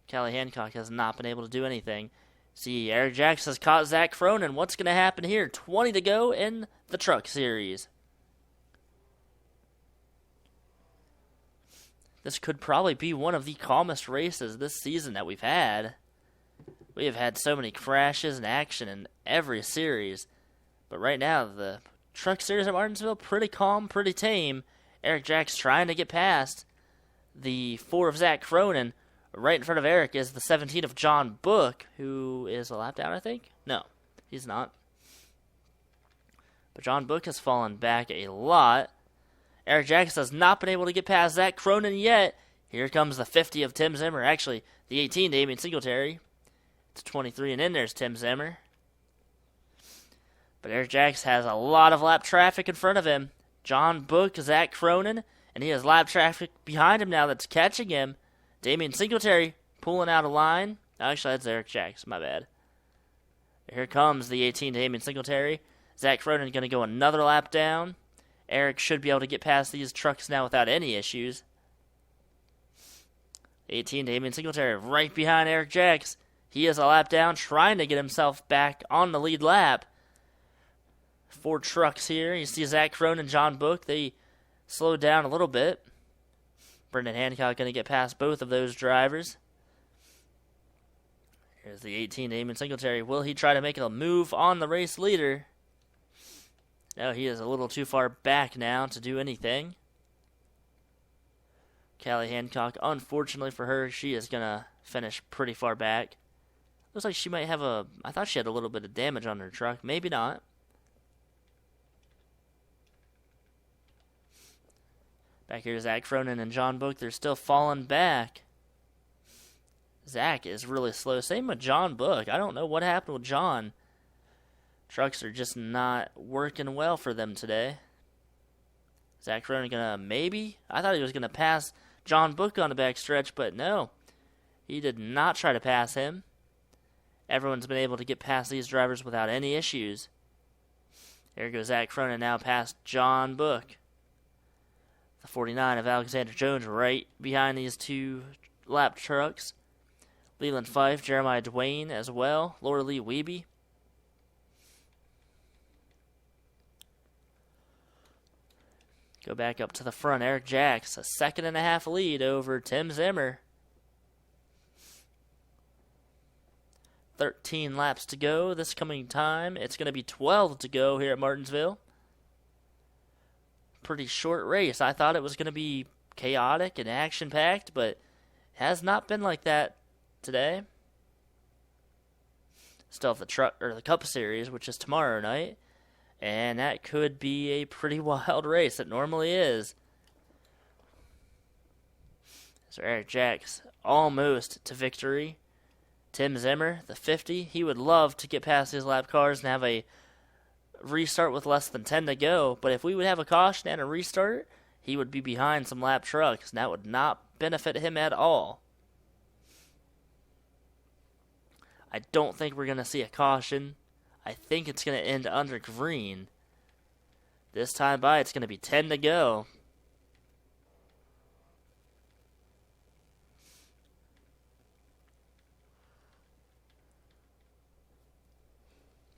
Callie Hancock has not been able to do anything. See, Eric Jacks has caught Zach Cronin. What's going to happen here? 20 to go in the Truck Series. This could probably be one of the calmest races this season that we've had. We have had so many crashes and action in every series. But right now, the Truck Series at Martinsville, pretty calm, pretty tame. Eric Jacks trying to get past the 4 of Zach Cronin. Right in front of Eric is the 17 of John Book, who is a lap down, I think? No, he's not. But John Book has fallen back a lot. Eric Jacks has not been able to get past Zach Cronin yet. Here comes the 50 of Tim Zimmer. Actually, the 18, Damian Singletary. It's 23, and then there's Tim Zimmer. But Eric Jacks has a lot of lap traffic in front of him. John Book, Zach Cronin, and he has lap traffic behind him now that's catching him. Damian Singletary pulling out a line. Actually, that's Eric Jacks. My bad. Here comes the 18, Damian Singletary. Zach Cronin going to go another lap down. Eric should be able to get past these trucks now without any issues. 18, Damian Singletary right behind Eric Jacks. He is a lap down, trying to get himself back on the lead lap. 4 trucks here. You see Zach Cronin and John Book. They slowed down a little bit. Brendan Hancock going to get past both of those drivers. Here's the 18, Damian Singletary. Will he try to make a move on the race leader? No, he is a little too far back now to do anything. Callie Hancock, unfortunately for her, she is going to finish pretty far back. Looks like she might have I thought she had a little bit of damage on her truck. Maybe not. Back here, Zach Cronin and John Book. They're still falling back. Zach is really slow. Same with John Book. I don't know what happened with John. Trucks are just not working well for them today. Zach Cronin gonna maybe? I thought he was gonna pass John Book on the back stretch, but no. He did not try to pass him. Everyone's been able to get past these drivers without any issues. There goes Zach Cronin now past John Book. The 49 of Alexander Jones right behind these two lap trucks. Leland Fife, Jeremiah Dwayne as well. Laura Lee Wiebe. Go back up to the front. Eric Jacks, a 1.5 lead over Tim Zimmer. 13 laps to go this coming time. It's going to be 12 to go here at Martinsville. Pretty short race. I thought it was going to be chaotic and action-packed, but it has not been like that today. Still have the Cup Series, which is tomorrow night. And that could be a pretty wild race. It normally is. So Eric Jacks almost to victory. Tim Zimmer, the 50, he would love to get past his lap cars and have a restart with less than 10 to go. But if we would have a caution and a restart, he would be behind some lap trucks. And that would not benefit him at all. I don't think we're going to see a caution. I think it's going to end under green. This time by, it's going to be 10 to go.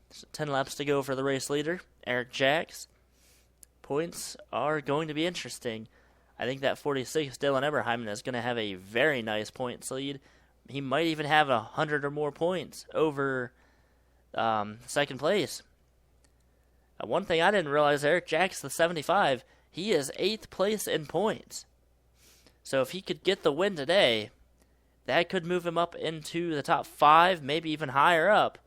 So 10 laps to go for the race leader, Eric Jacks. Points are going to be interesting. I think that 46, Dylan Eberheim, is going to have a very nice points lead. He might even have 100 or more points over second place. One thing I didn't realize, Eric Jacks, the 75, he is 8th place in points. So if he could get the win today, that could move him up into the top 5, maybe even higher up.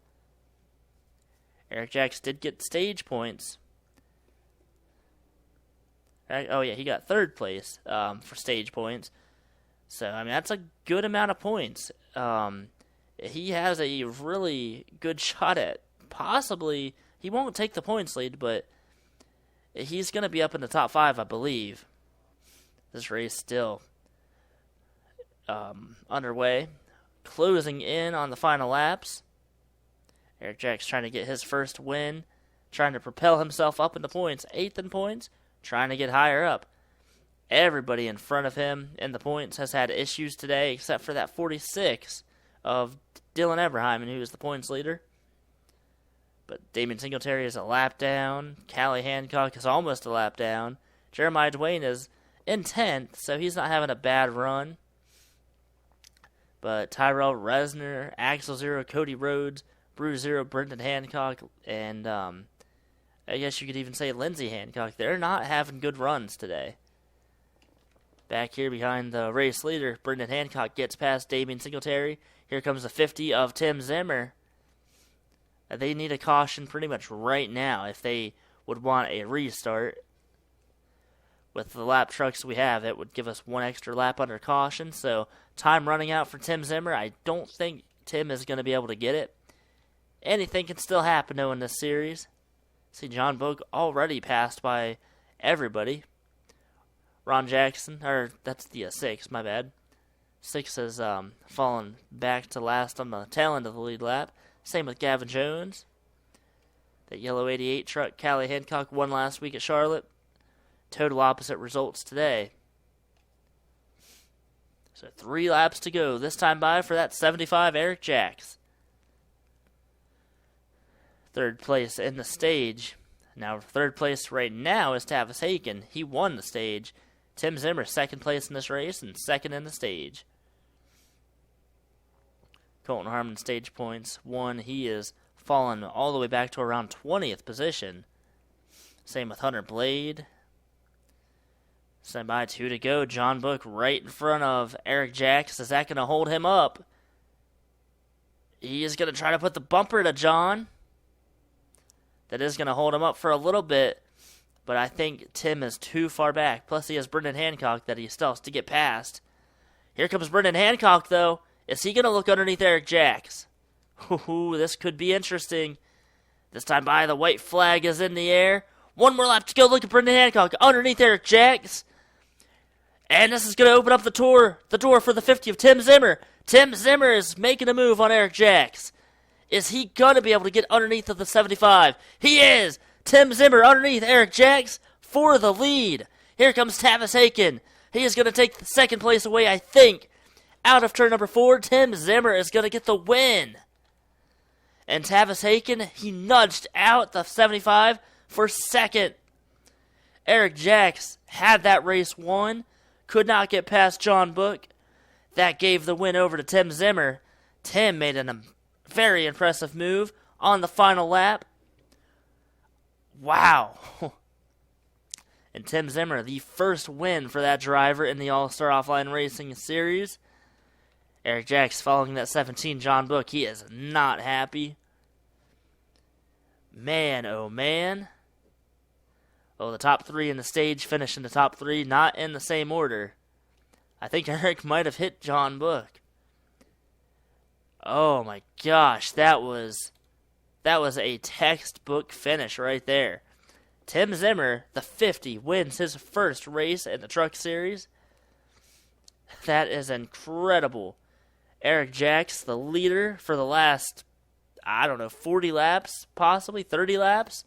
Eric Jacks did get stage points. Oh yeah, he got 3rd place for stage points. So, I mean, that's a good amount of points. He has a really good shot at possibly, he won't take the points lead, but he's going to be up in the top 5, I believe. This race still underway. Closing in on the final laps. Eric Jacks trying to get his first win, trying to propel himself up in the points. 8th in points, trying to get higher up. Everybody in front of him in the points has had issues today, except for that 46 of Dylan Eberheim, who is the points leader. But Damon Singletary is a lap down. Callie Hancock is almost a lap down. Jeremiah Dwayne is in 10th, so he's not having a bad run. But Tyrell Resner, Axel Zero, Cody Rhodes, Bruce Zero, Brendan Hancock, and I guess you could even say Lindsey Hancock, they're not having good runs today. Back here behind the race leader, Brendan Hancock gets past Damien Singletary. Here comes the 50 of Tim Zimmer. They need a caution pretty much right now if they would want a restart. With the lap trucks we have, it would give us 1 extra lap under caution. So, time running out for Tim Zimmer. I don't think Tim is going to be able to get it. Anything can still happen, though, in this series. See, John Bogue already passed by everybody. Ron Jackson, or that's the 6, my bad. 6 has fallen back to last on the tail end of the lead lap. Same with Gavin Jones. That yellow 88 truck, Callie Hancock, won last week at Charlotte. Total opposite results today. So 3 laps to go. This time by for that 75 Eric Jacks. 3rd place in the stage. Now 3rd place right now is Tavis Haken. He won the stage. Tim Zimmer 2nd place in this race and 2nd in the stage. Colton Harmon stage points 1. He is fallen all the way back to around 20th position. Same with Hunter Blade. Stand by, 2 to go. John Book right in front of Eric Jacks. Is that going to hold him up? He is going to try to put the bumper to John. That is going to hold him up for a little bit. but I think Tim is too far back. Plus, he has Brendan Hancock that he still has to get past. Here comes Brendan Hancock, though. Is he going to look underneath Eric Jacks? Ooh, this could be interesting. This time by, the white flag is in the air. One more lap to go. Look at Brendan Hancock underneath Eric Jacks. And this is going to open up the door for the 50 of Tim Zimmer. Tim Zimmer is making a move on Eric Jacks. Is he going to be able to get underneath of the 75? He is! Tim Zimmer underneath Eric Jacks for the lead. Here comes Tavis Aiken. He is going to take the second place away, I think. Out of turn number 4, Tim Zimmer is going to get the win. And Tavis Aiken, he nudged out the 75 for second. Eric Jacks had that race won. Could not get past John Book. That gave the win over to Tim Zimmer. Tim made a very impressive move on the final lap. Wow. And Tim Zimmer, the first win for that driver in the All-Star Offline Racing Series. Eric Jacks following that 17 John Book. He is not happy. Man, oh man. Oh, the top 3 in the stage finished in the top 3, not in the same order. I think Eric might have hit John Book. Oh my gosh, that was a textbook finish right there. Tim Zimmer, the 50, wins his first race in the Truck Series. That is incredible. Eric Jacks, the leader for the last, 40 laps, possibly 30 laps.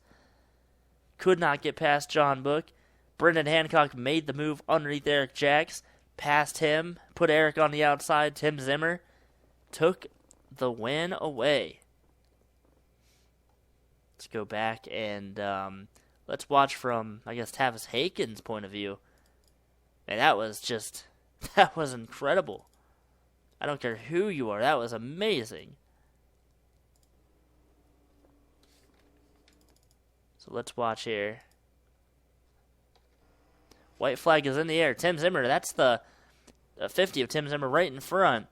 Could not get past John Book. Brendan Hancock made the move underneath Eric Jacks, passed him, put Eric on the outside. Tim Zimmer took the win away. Let's go back and let's watch from, Tavis Aiken's point of view. And that was incredible. I don't care who you are. That was amazing. So let's watch here. White flag is in the air. Tim Zimmer, that's the 50 of Tim Zimmer right in front.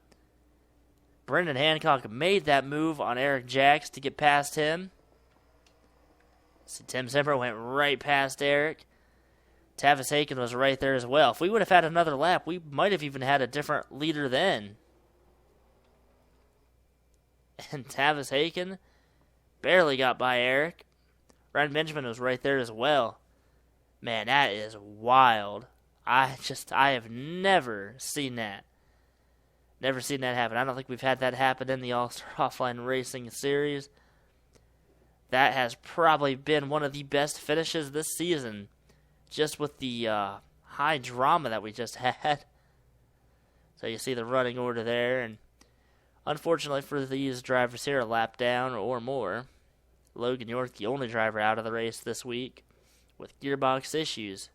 Brendan Hancock made that move on Eric Jacks to get past him. See, Tim Zimmer went right past Eric. Tavis Aiken was right there as well. If we would have had another lap, we might have even had a different leader then. And Tavis Aiken barely got by Eric. Ryan Benjamin was right there as well. Man, that is wild. I have never seen that. Never seen that happen. I don't think we've had that happen in the All-Star Offline Racing Series. That has probably been one of the best finishes this season. Just with the high drama that we just had. So you see the running order there. And unfortunately for these drivers here, a lap down or more. Logan York, the only driver out of the race this week with gearbox issues.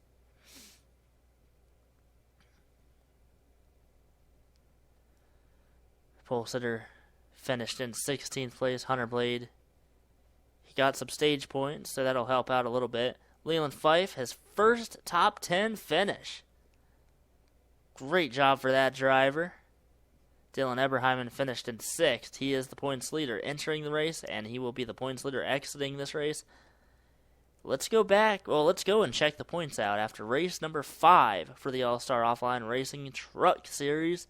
Pole sitter finished in 16th place, Hunter Blade. He got some stage points, so that'll help out a little bit. Leland Fife, his first top 10 finish. Great job for that driver. Dylan Eberheimen finished in 6th. He is the points leader entering the race, and he will be the points leader exiting this race. Let's go back. Well, let's go and check the points out after race number 5 for the All-Star Offline Racing Truck Series.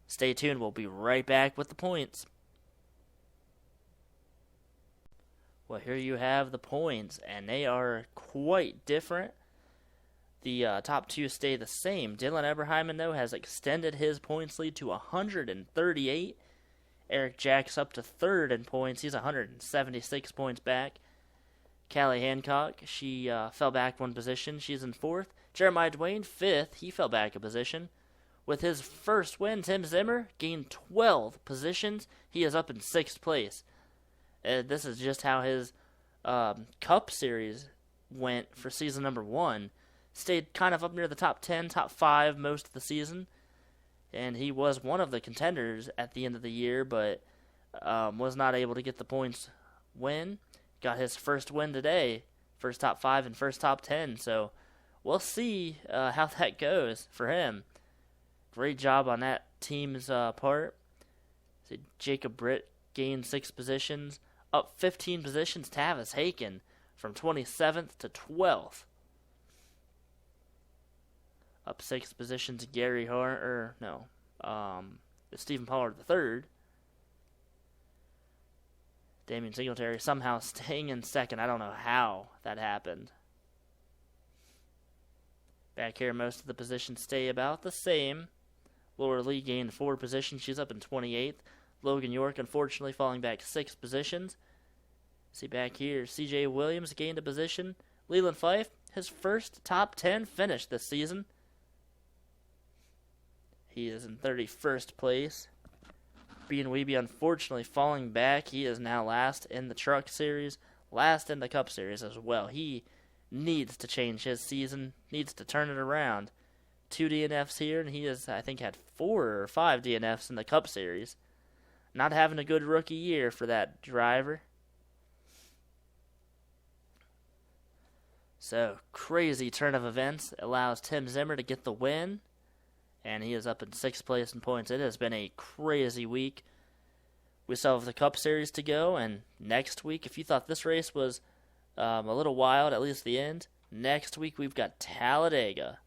Stay tuned. We'll be right back with the points. Well, here you have the points, and they are quite different. The top 2 stay the same. Dylan Eberheimen, though, has extended his points lead to 138. Eric Jacks up to 3rd in points. He's 176 points back. Callie Hancock, she fell back 1 position. She's in 4th. Jeremiah Dwayne, 5th. He fell back a position. With his first win, Tim Zimmer gained 12 positions. He is up in 6th place. This is just how his Cup Series went for season number 1. Stayed kind of up near the top 10, top 5 most of the season. And he was one of the contenders at the end of the year, but was not able to get the points win. Got his first win today, first top 5 and first top 10. So we'll see how that goes for him. Great job on that team's part. See, Jacob Britt gained 6 positions. Up 15 positions, Tavis Aiken from 27th to 12th. Up 6 positions, Stephen Pollard III. Damian Singletary somehow staying in second. I don't know how that happened. Back here, most of the positions stay about the same. Laura Lee gained 4 positions. She's up in 28th. Logan York, unfortunately, falling back 6 positions. See back here, C.J. Williams gained a position. Leland Fife, his first top 10 finish this season. He is in 31st place. Bean Weeby, unfortunately, falling back. He is now last in the Truck Series, last in the Cup Series as well. He needs to change his season, needs to turn it around. 2 DNFs here, and he has, I think, had 4 or 5 DNFs in the Cup Series. Not having a good rookie year for that driver. So, crazy turn of events allows Tim Zimmer to get the win. And he is up in 6th place in points. It has been a crazy week. We still have the Cup Series to go. And next week, if you thought this race was a little wild, at least the end, next week we've got Talladega.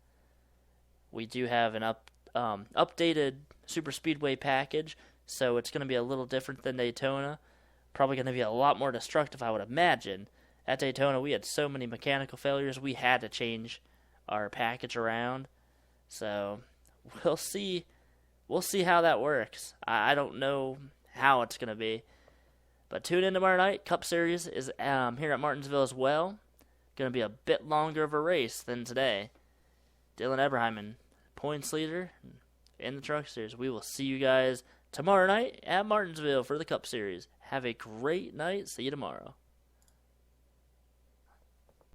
We do have an updated Super Speedway package. So it's going to be a little different than Daytona. Probably going to be a lot more destructive, I would imagine. At Daytona, we had so many mechanical failures, we had to change our package around. So we'll see how that works. I don't know how it's going to be. But tune in tomorrow night. Cup Series is here at Martinsville as well. Going to be a bit longer of a race than today. Dylan Eberheimen, points leader in the Truck Series. We will see you guys tomorrow night at Martinsville for the Cup Series. Have a great night. See you tomorrow.